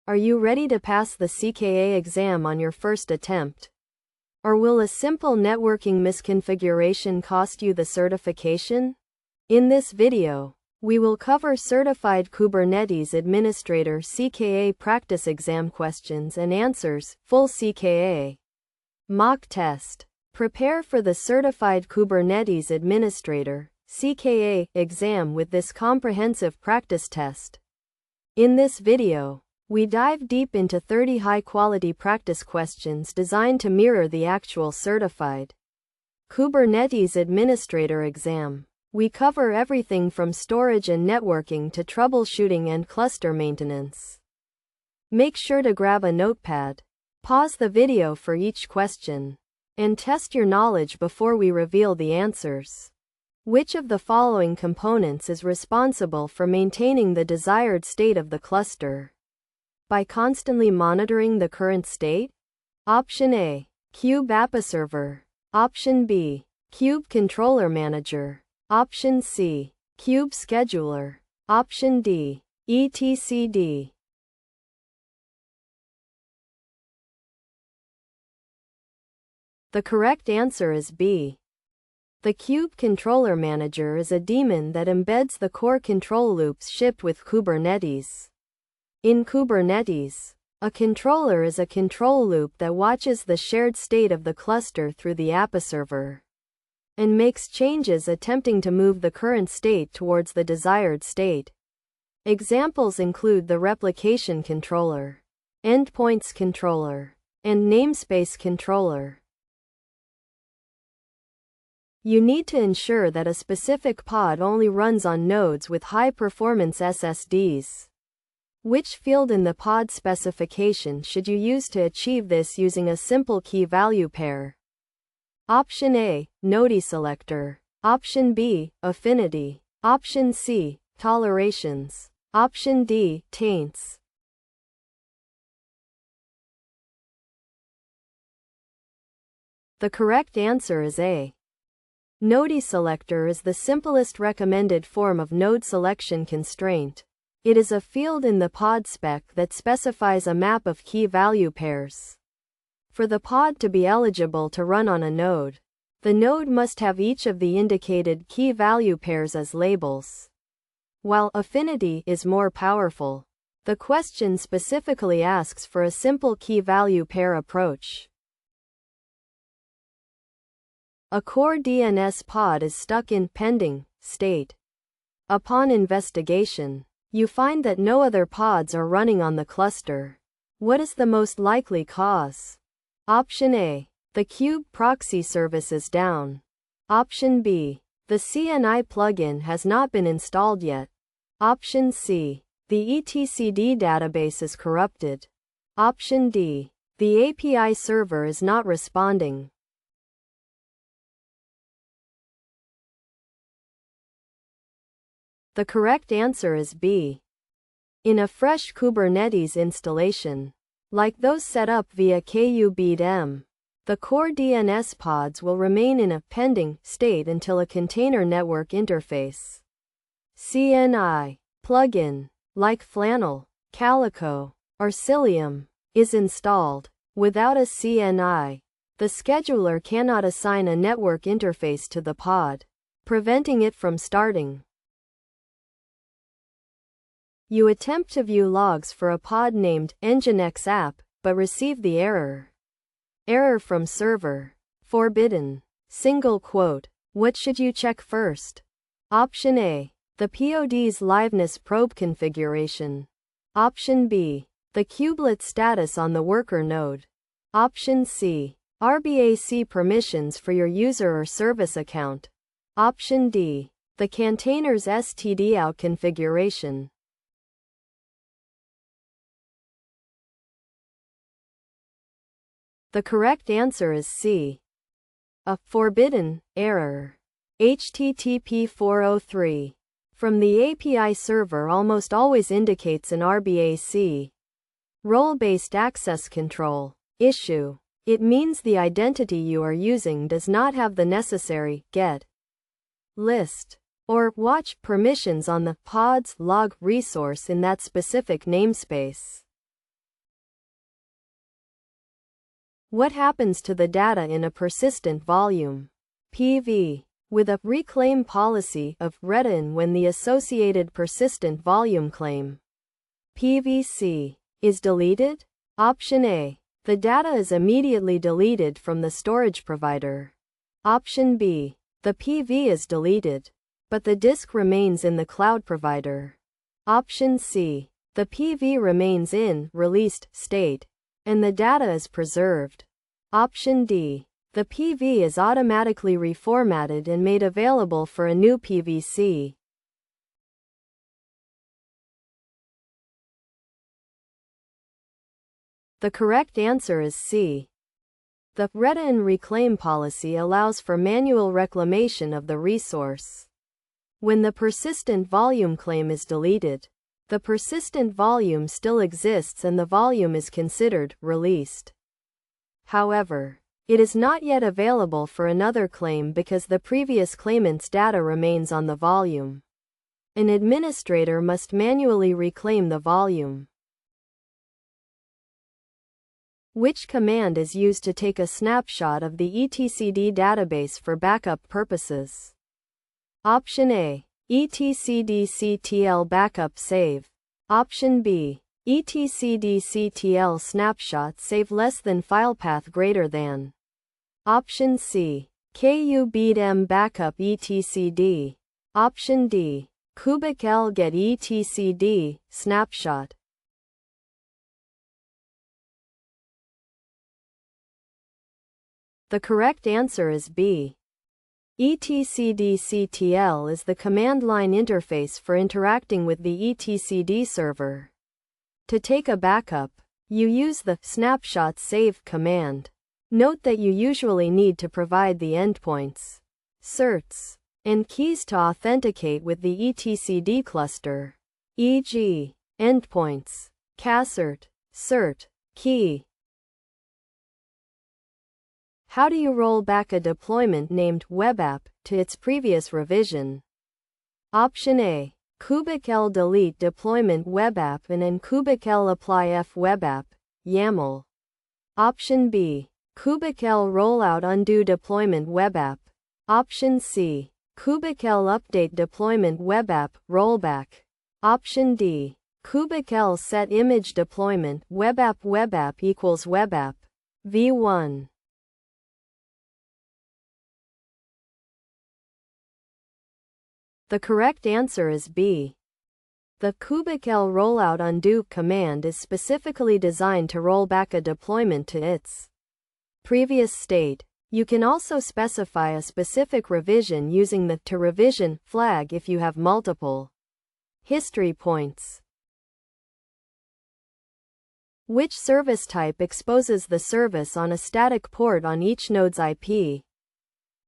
Are you ready to pass the CKA exam on your first attempt? Or will a simple networking misconfiguration cost you the certification? In this video, we will cover Certified Kubernetes Administrator CKA practice exam questions and answers, full CKA mock test. Prepare for the Certified Kubernetes Administrator CKA exam with this comprehensive practice test. In this video, we dive deep into 30 high-quality practice questions designed to mirror the actual Certified Kubernetes Administrator exam. We cover everything from storage and networking to troubleshooting and cluster maintenance. Make sure to grab a notepad, pause the video for each question, and test your knowledge before we reveal the answers. Which of the following components is responsible for maintaining the desired state of the cluster? By constantly monitoring the current state? Option A, Kube AppServer. Option B, Kube Controller Manager. Option C, Kube Scheduler. Option D, etcd. The correct answer is B. The Kube Controller Manager is a daemon that embeds the core control loops shipped with Kubernetes. In Kubernetes, a controller is a control loop that watches the shared state of the cluster through the AppServer and makes changes attempting to move the current state towards the desired state. Examples include the replication controller, endpoints controller, and namespace controller. You need to ensure that a specific pod only runs on nodes with high-performance SSDs. Which field in the pod specification should you use to achieve this using a simple key-value pair? Option A, Node Selector. Option B, Affinity. Option C, Tolerations. Option D, Taints. The correct answer is A. Node Selector is the simplest recommended form of node selection constraint. It is a field in the pod spec that specifies a map of key-value pairs. For the pod to be eligible to run on a node, the node must have each of the indicated key-value pairs as labels. While affinity is more powerful, the question specifically asks for a simple key-value pair approach. A core DNS pod is stuck in pending state. Upon investigation, you find that no other pods are running on the cluster. What is the most likely cause? Option A, the Kube proxy service is down. Option B, the CNI plugin has not been installed yet. Option C, the etcd database is corrupted. Option D, the API server is not responding. The correct answer is B. In a fresh Kubernetes installation, like those set up via KubeDM, the core DNS pods will remain in a pending state until a container network interface CNI plugin, like Flannel, Calico, or Cilium, is installed. Without a CNI, the scheduler cannot assign a network interface to the pod, preventing it from starting. You attempt to view logs for a pod named Nginx app, but receive the error. Error from server. Forbidden. Single quote. What should you check first? Option A, the pod's liveness probe configuration. Option B, the kubelet status on the worker node. Option C, RBAC permissions for your user or service account. Option D, the container's stdout configuration. The correct answer is C. A forbidden error. HTTP 403 from the API server almost always indicates an RBAC role-based access control issue. It means the identity you are using does not have the necessary get, list, or watch permissions on the pod's log resource in that specific namespace. What happens to the data in a persistent volume? PV. With a reclaim policy of retain when the associated persistent volume claim PVC is deleted? Option A. The data is immediately deleted from the storage provider. Option B. The PV is deleted, but the disk remains in the cloud provider. Option C. The PV remains in released state, and the data is preserved. Option D. The PV is automatically reformatted and made available for a new PVC. The correct answer is C. The retain reclaim policy allows for manual reclamation of the resource. When the persistent volume claim is deleted, the persistent volume still exists and the volume is considered released. However, it is not yet available for another claim because the previous claimant's data remains on the volume. An administrator must manually reclaim the volume. Which command is used to take a snapshot of the etcd database for backup purposes? Option A. etcdctl backup save. Option B. etcdctl snapshot save less than file path greater than. Option C. kubedm backup etcd. Option D. kubecl get etcd snapshot. The correct answer is B. etcdctl is the command line interface for interacting with the etcd server. To take a backup, you use the snapshot save command. Note that you usually need to provide the endpoints, certs, and keys to authenticate with the etcd cluster, e.g., endpoints, kcert, cert, key. How do you roll back a deployment named WebApp to its previous revision? Option A. kubecl delete deployment WebApp and then kubecl apply f WebApp, YAML. Option B. kubecl rollout undo deployment WebApp. Option C. kubecl update deployment WebApp, rollback. Option D. kubecl set image deployment WebApp equals WebApp, v1. The correct answer is B. The kubecl rollout undo command is specifically designed to roll back a deployment to its previous state. You can also specify a specific revision using the to revision flag if you have multiple history points. Which service type exposes the service on a static port on each node's IP?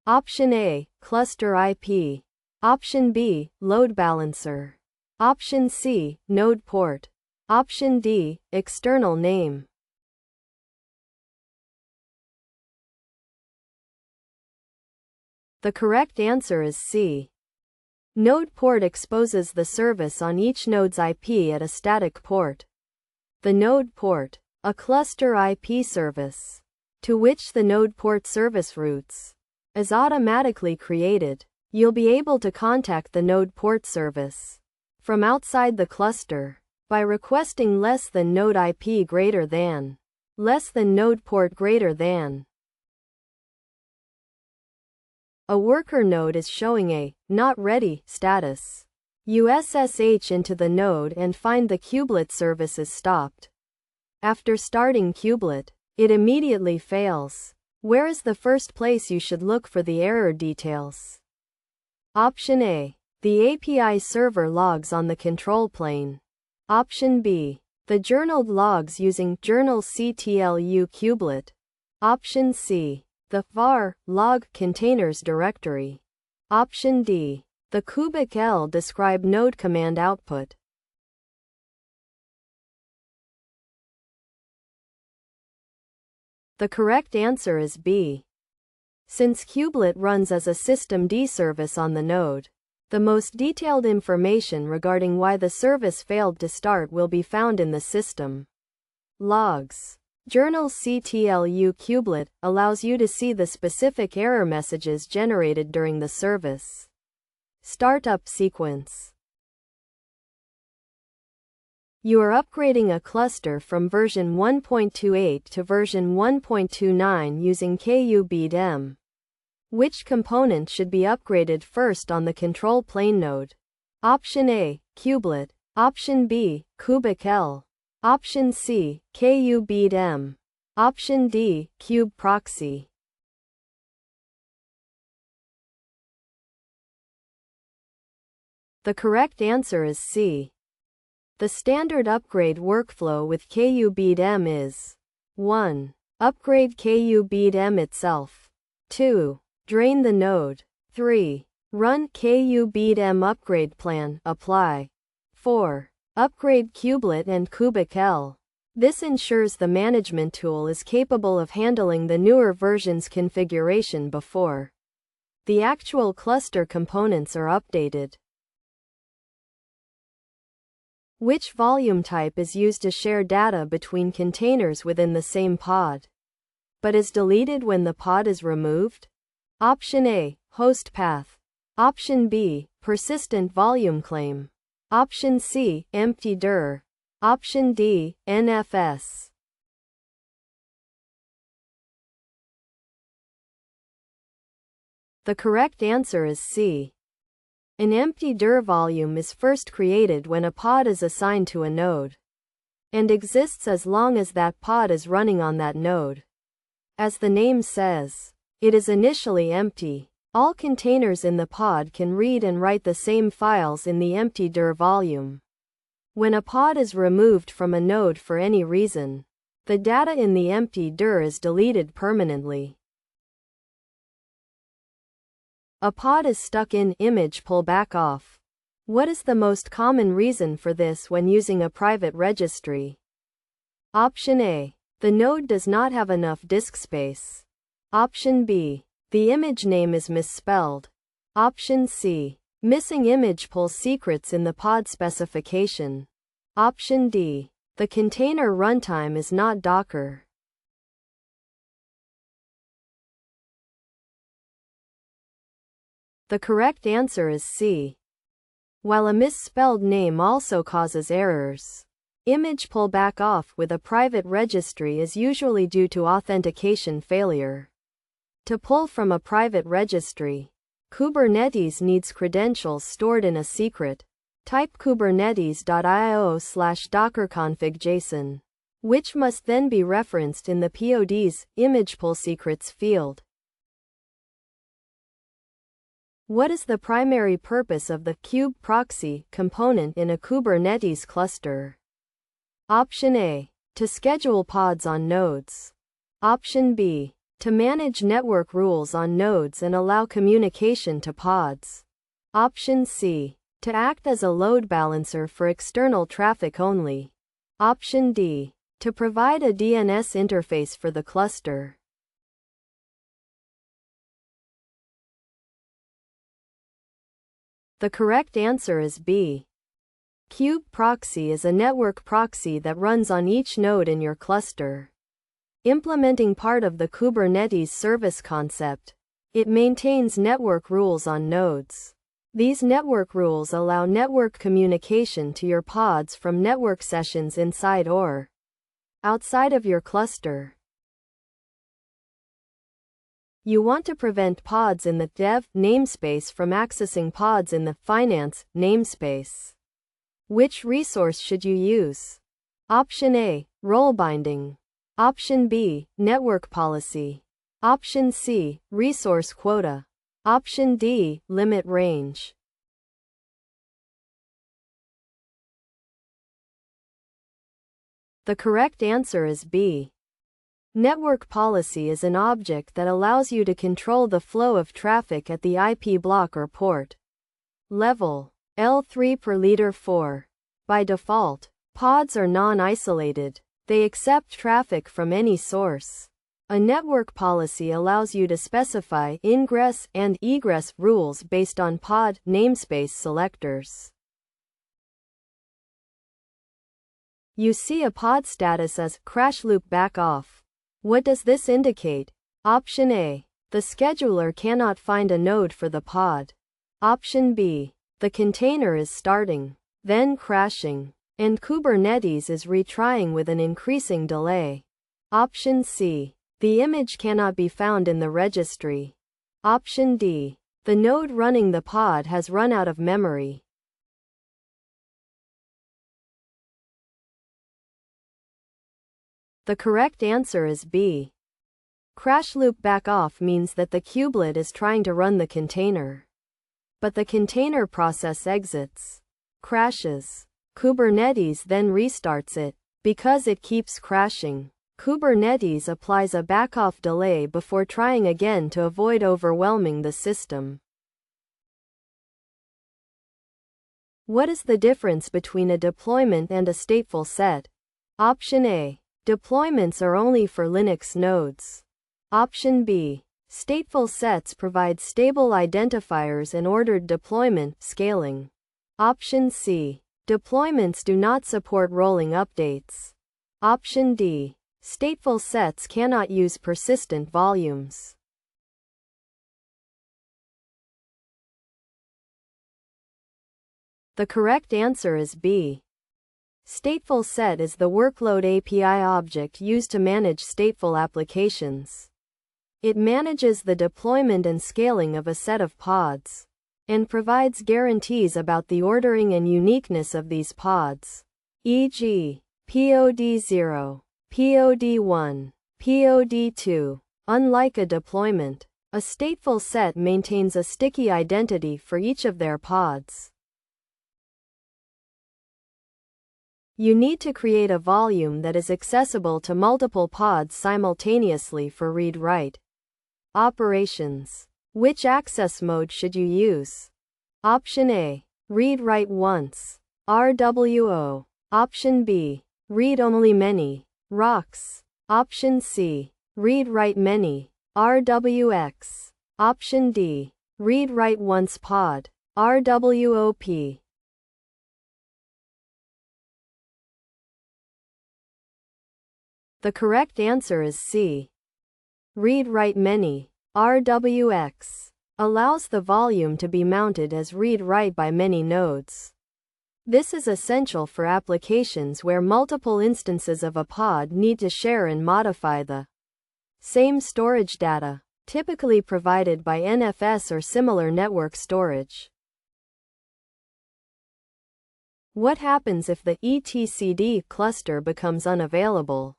Option A. Cluster IP. Option B. Load balancer. Option C. Node port. Option D. External name. The correct answer is C. Node port exposes the service on each node's IP at a static port. The node port, a cluster IP service, to which the node port service routes, is automatically created. You'll be able to contact the node port service from outside the cluster by requesting less than node IP greater than, less than node port greater than. A worker node is showing a not ready status. You SSH into the node and find the kubelet service is stopped. After starting kubelet, it immediately fails. Where is the first place you should look for the error details? Option A. The API server logs on the control plane. Option B. The journaled logs using journal CTLU kubelet. Option C. The var log containers directory. Option D. The kubecl describe node command output. The correct answer is B. Since kubelet runs as a systemd service on the node, the most detailed information regarding why the service failed to start will be found in the system logs. Journal CTLU kubelet allows you to see the specific error messages generated during the service. Startup sequence. You are upgrading a cluster from version 1.28 to version 1.29 using KUBDM. Which component should be upgraded first on the control plane node? Option A, kubelet. Option B, kubectl. Option C, KUBDM. Option D, kube proxy. The correct answer is C. The standard upgrade workflow with KUBDM is 1. Upgrade KUBDM itself. 2. Drain the node. 3. Run KUBDM upgrade plan, apply. 4. Upgrade kubelet and kubectl. This ensures the management tool is capable of handling the newer version's configuration before the actual cluster components are updated. Which volume type is used to share data between containers within the same pod, but is deleted when the pod is removed? Option A, host path. Option B, persistent volume claim. Option C, empty dir. Option D, NFS. The correct answer is C. An empty dir volume is first created when a pod is assigned to a node, and exists as long as that pod is running on that node. As the name says, it is initially empty. All containers in the pod can read and write the same files in the empty dir volume. When a pod is removed from a node for any reason, the data in the empty dir is deleted permanently. A pod is stuck in image pull back off. What is the most common reason for this when using a private registry? Option A. The node does not have enough disk space. Option B. The image name is misspelled. Option C. Missing image pull secrets in the pod specification. Option D. The container runtime is not Docker. The correct answer is C. While a misspelled name also causes errors, image pull back off with a private registry is usually due to authentication failure. To pull from a private registry, Kubernetes needs credentials stored in a secret. Type kubernetes.io/dockerconfig.json, which must then be referenced in the pod's image pull secrets field. What is the primary purpose of the kube proxy component in a Kubernetes cluster? Option A. To schedule pods on nodes. Option B. To manage network rules on nodes and allow communication to pods. Option C. To act as a load balancer for external traffic only. Option D. To provide a DNS interface for the cluster. The correct answer is B. Kube proxy is a network proxy that runs on each node in your cluster. Implementing part of the Kubernetes service concept, it maintains network rules on nodes. These network rules allow network communication to your pods from network sessions inside or outside of your cluster. You want to prevent pods in the dev namespace from accessing pods in the finance namespace. Which resource should you use? Option A, role binding. Option B, network policy. Option C, resource quota. Option D, limit range. The correct answer is B. Network policy is an object that allows you to control the flow of traffic at the IP block or port level. L3 per liter 4. By default, pods are non-isolated. They accept traffic from any source. A network policy allows you to specify ingress and egress rules based on pod namespace selectors. You see a pod status as crash loop back off. What does this indicate? Option A. The scheduler cannot find a node for the pod. Option B. The container is starting, then crashing, and Kubernetes is retrying with an increasing delay. Option C. The image cannot be found in the registry. Option D. The node running the pod has run out of memory. The correct answer is B. Crash loop back off means that the kubelet is trying to run the container, but the container process exits, crashes. Kubernetes then restarts it. Because it keeps crashing, Kubernetes applies a backoff delay before trying again to avoid overwhelming the system. What is the difference between a deployment and a stateful set? Option A. Deployments are only for Linux nodes. Option B. Stateful sets provide stable identifiers and ordered deployment scaling. Option C. Deployments do not support rolling updates. Option D. Stateful sets cannot use persistent volumes. The correct answer is B. Stateful set is the workload API object used to manage stateful applications. It manages the deployment and scaling of a set of pods, and provides guarantees about the ordering and uniqueness of these pods, e.g., POD0, POD1, POD2. Unlike a deployment, a stateful set maintains a sticky identity for each of their pods. You need to create a volume that is accessible to multiple pods simultaneously for read-write operations. Which access mode should you use? Option A. Read-write once, RWO. Option B. Read-only many, ROX. Option C. Read-write many, RWX. Option D. Read-write once pod, RWOP. The correct answer is C. Read-write many, RWX, allows the volume to be mounted as read-write by many nodes. This is essential for applications where multiple instances of a pod need to share and modify the same storage data, typically provided by NFS or similar network storage. What happens if the etcd cluster becomes unavailable?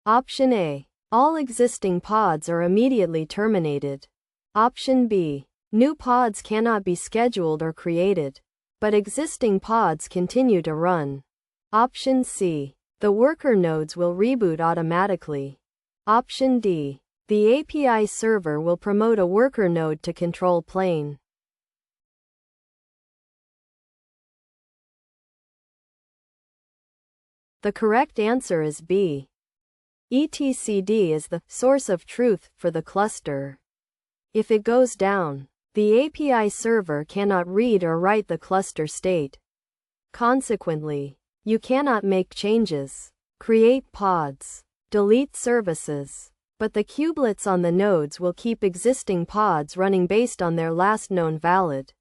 Option A. All existing pods are immediately terminated. Option B. New pods cannot be scheduled or created, but existing pods continue to run. Option C. The worker nodes will reboot automatically. Option D. The API server will promote a worker node to control plane. The correct answer is B. etcd is the source of truth for the cluster. If it goes down, the API server cannot read or write the cluster state. Consequently, you cannot make changes, create pods, delete services, but the kubelets on the nodes will keep existing pods running based on their last known valid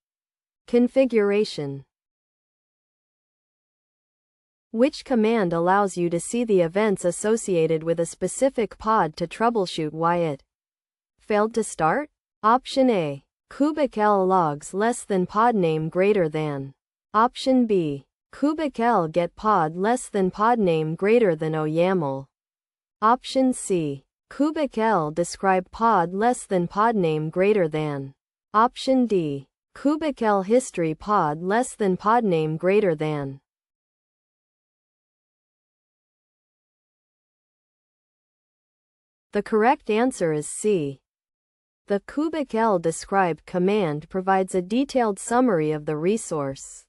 configuration. Which command allows you to see the events associated with a specific pod to troubleshoot why it failed to start? Option A. kubectl logs less than pod name greater than. Option B. kubectl get pod less than pod name greater than OYAML. Option C. kubectl describe pod less than pod name greater than. Option D. kubectl history pod less than pod name greater than. The correct answer is C. The kubectl describe command provides a detailed summary of the resource,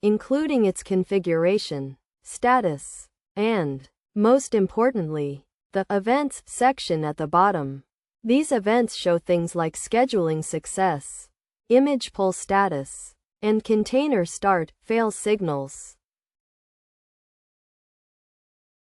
including its configuration, status, and, most importantly, the events section at the bottom. These events show things like scheduling success, image pull status, and container start, fail signals.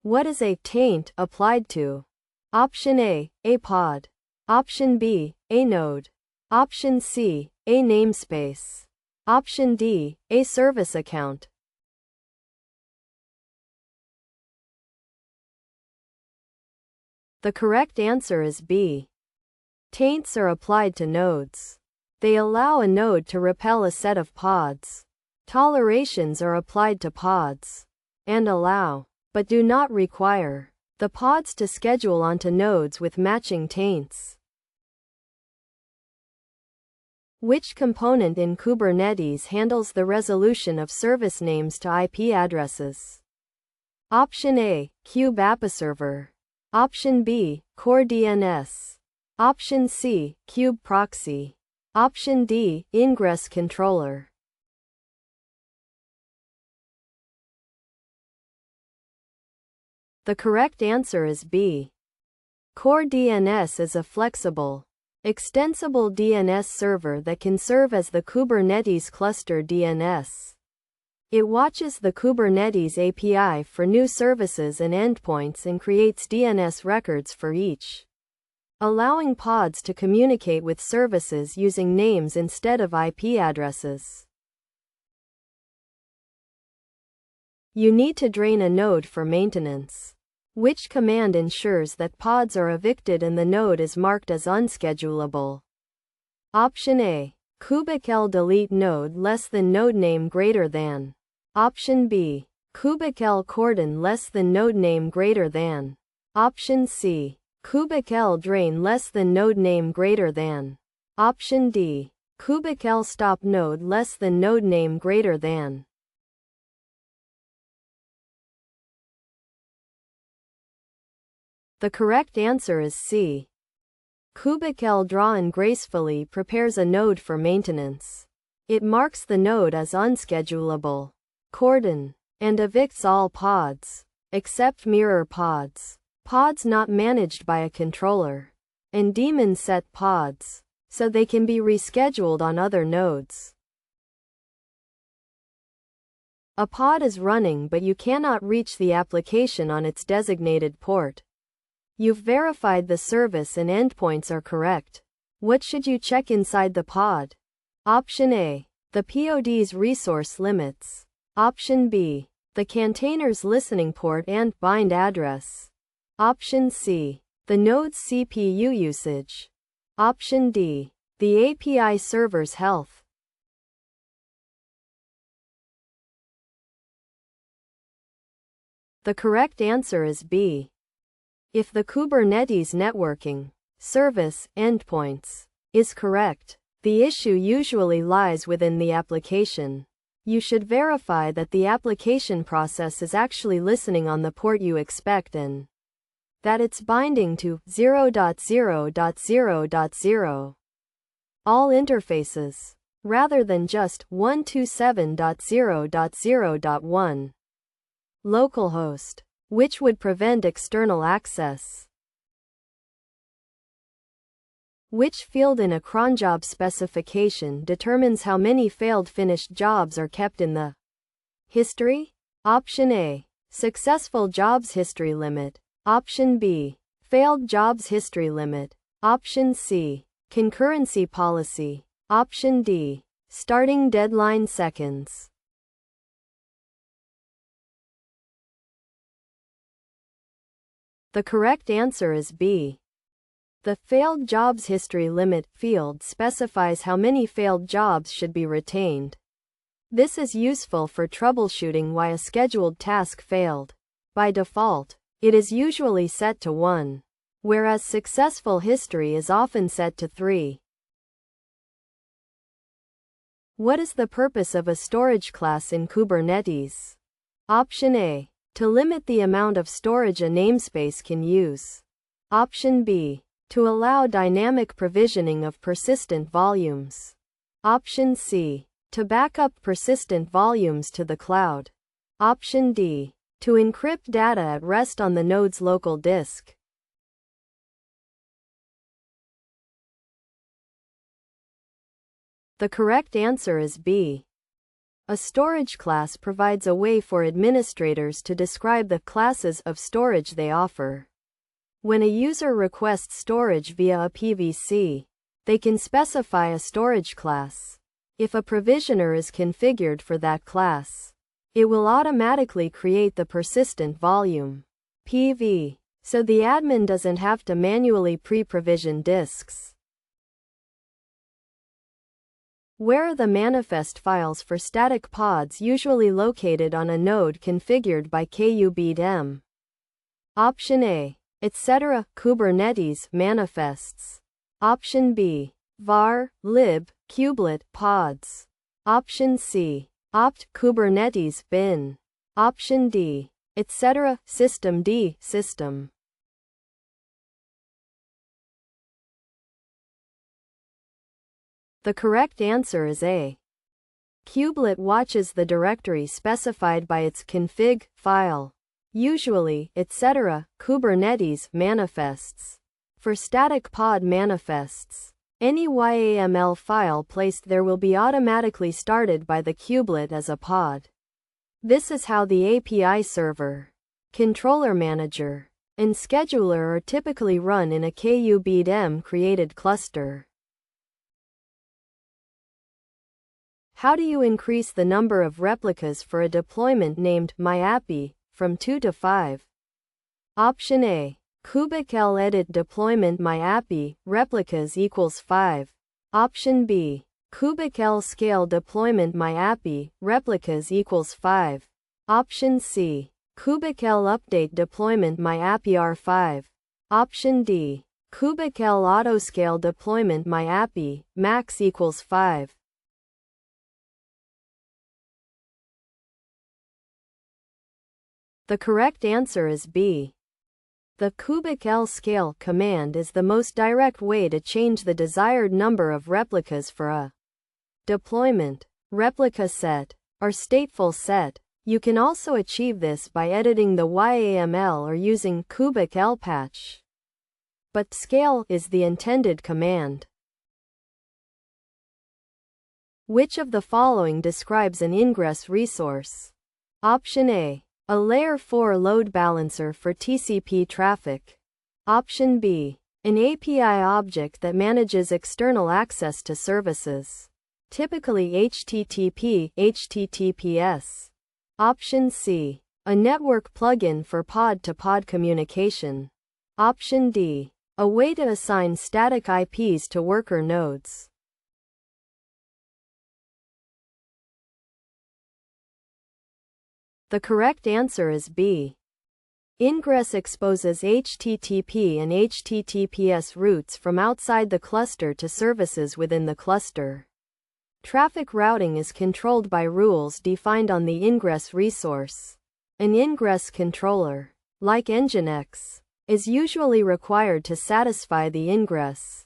What is a taint applied to? Option A pod. Option B, a node. Option C, a namespace. Option D, a service account. The correct answer is B. Taints are applied to nodes. They allow a node to repel a set of pods. Tolerations are applied to pods and allow, but do not require, the pods to schedule onto nodes with matching taints. Which component in Kubernetes handles the resolution of service names to IP addresses? Option A, Kube AppServer. Option B, Core DNS. Option C, Kube Proxy. Option D, Ingress Controller. The correct answer is B. Core DNS is a flexible, extensible DNS server that can serve as the Kubernetes cluster DNS. It watches the Kubernetes API for new services and endpoints and creates DNS records for each, allowing pods to communicate with services using names instead of IP addresses. You need to drain a node for maintenance. Which command ensures that pods are evicted and the node is marked as unschedulable? Option A, kubectl delete node less than node name greater than. Option B, kubectl cordon less than node name greater than. Option C, kubectl drain less than node name greater than. Option D, kubectl stop node less than node name greater than. The correct answer is C. Kubectl drawn gracefully prepares a node for maintenance. It marks the node as unschedulable, cordon, and evicts all pods, except mirror pods, pods not managed by a controller, and daemon set pods, so they can be rescheduled on other nodes. A pod is running but you cannot reach the application on its designated port. You've verified the service and endpoints are correct. What should you check inside the pod? Option A, the pod's resource limits. Option B, the container's listening port and bind address. Option C, the node's CPU usage. Option D, the API server's health. The correct answer is B. If the Kubernetes networking, service, endpoints, is correct, the issue usually lies within the application. You should verify that the application process is actually listening on the port you expect and that it's binding to 0.0.0.0. all interfaces, rather than just 127.0.0.1. localhost, which would prevent external access. Which field in a cron job specification determines how many failed finished jobs are kept in the history? Option A, successful jobs history limit. Option B, failed jobs history limit. Option C, concurrency policy. Option D, starting deadline seconds. The correct answer is B. The failed jobs history limit field specifies how many failed jobs should be retained. This is useful for troubleshooting why a scheduled task failed. By default, it is usually set to 1, whereas successful history is often set to 3. What is the purpose of a storage class in Kubernetes? Option A, to limit the amount of storage a namespace can use. Option B, to allow dynamic provisioning of persistent volumes. Option C, to back up persistent volumes to the cloud. Option D, to encrypt data at rest on the node's local disk. The correct answer is B. A storage class provides a way for administrators to describe the classes of storage they offer. When a user requests storage via a PVC, they can specify a storage class. If a provisioner is configured for that class, it will automatically create the persistent volume PV, so the admin doesn't have to manually pre-provision disks. Where are the manifest files for static pods usually located on a node configured by KUBDM? Option A, etc. Kubernetes manifests. Option B, var, lib, kubelet pods. Option C, opt Kubernetes bin. Option D, etc. systemd system. The correct answer is A. Kubelet watches the directory specified by its config file, usually, etc. Kubernetes manifests. For static pod manifests, any YAML file placed there will be automatically started by the kubelet as a pod. This is how the API server, controller manager, and scheduler are typically run in a KUBDM created cluster. How do you increase the number of replicas for a deployment named MyAppy from 2 to 5? Option A, kubectl edit deployment MyAppy replicas equals 5. Option B, kubectl scale deployment MyAppy replicas equals 5. Option C, kubectl update deployment MyAppy R5. Option D, kubectl autoscale deployment MyAppy max equals 5. The correct answer is B. The kubectl scale command is the most direct way to change the desired number of replicas for a deployment, replica set, or stateful set. You can also achieve this by editing the YAML or using kubectl patch. But scale is the intended command. Which of the following describes an ingress resource? Option A, a layer 4 load balancer for TCP traffic. Option B, an API object that manages external access to services, typically HTTP, HTTPS. Option C, a network plugin for pod-to-pod communication. Option D, a way to assign static IPs to worker nodes. The correct answer is B. Ingress exposes HTTP and HTTPS routes from outside the cluster to services within the cluster. Traffic routing is controlled by rules defined on the ingress resource. An ingress controller, like Nginx, is usually required to satisfy the ingress.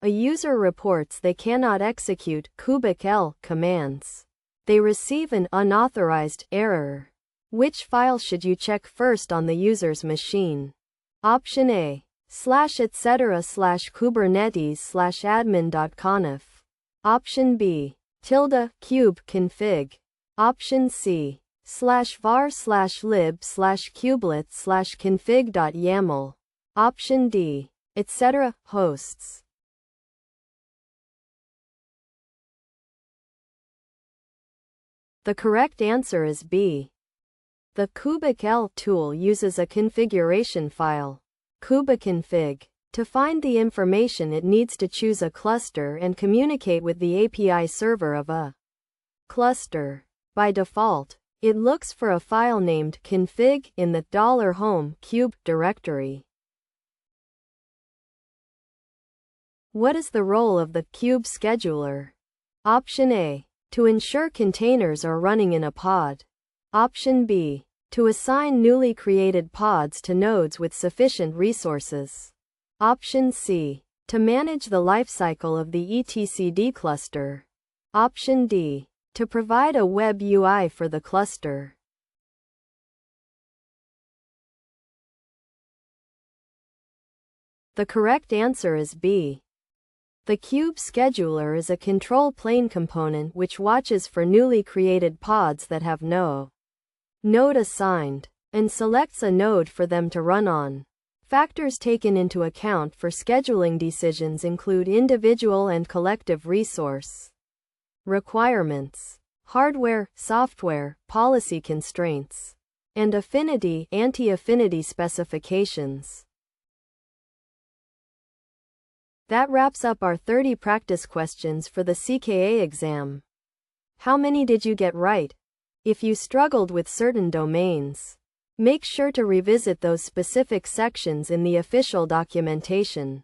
A user reports they cannot execute kubectl commands. They receive an unauthorized error. Which file should you check first on the user's machine? Option A, /etc/kubernetes/admin.conf. Option B, ~kube config. Option C, /var/lib/kubelet/config.yaml. Option D, etc. hosts. The correct answer is B. The kubectl tool uses a configuration file, kubeconfig, to find the information it needs to choose a cluster and communicate with the API server of a cluster. By default, it looks for a file named config in the $home kube directory. What is the role of the kube scheduler? Option A, to ensure containers are running in a pod. Option B, to assign newly created pods to nodes with sufficient resources. Option C, to manage the lifecycle of the etcd cluster. Option D, to provide a web UI for the cluster. The correct answer is B. The Kube Scheduler is a control plane component which watches for newly created pods that have no node assigned, and selects a node for them to run on. Factors taken into account for scheduling decisions include individual and collective resource requirements, hardware, software, policy constraints, and affinity, anti-affinity specifications. That wraps up our 30 practice questions for the CKA exam. How many did you get right? If you struggled with certain domains, make sure to revisit those specific sections in the official documentation.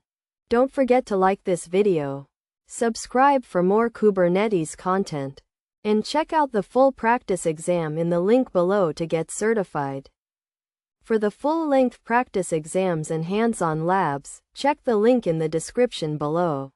Don't forget to like this video, subscribe for more Kubernetes content, and check out the full practice exam in the link below to get certified. For the full-length practice exams and hands-on labs, check the link in the description below.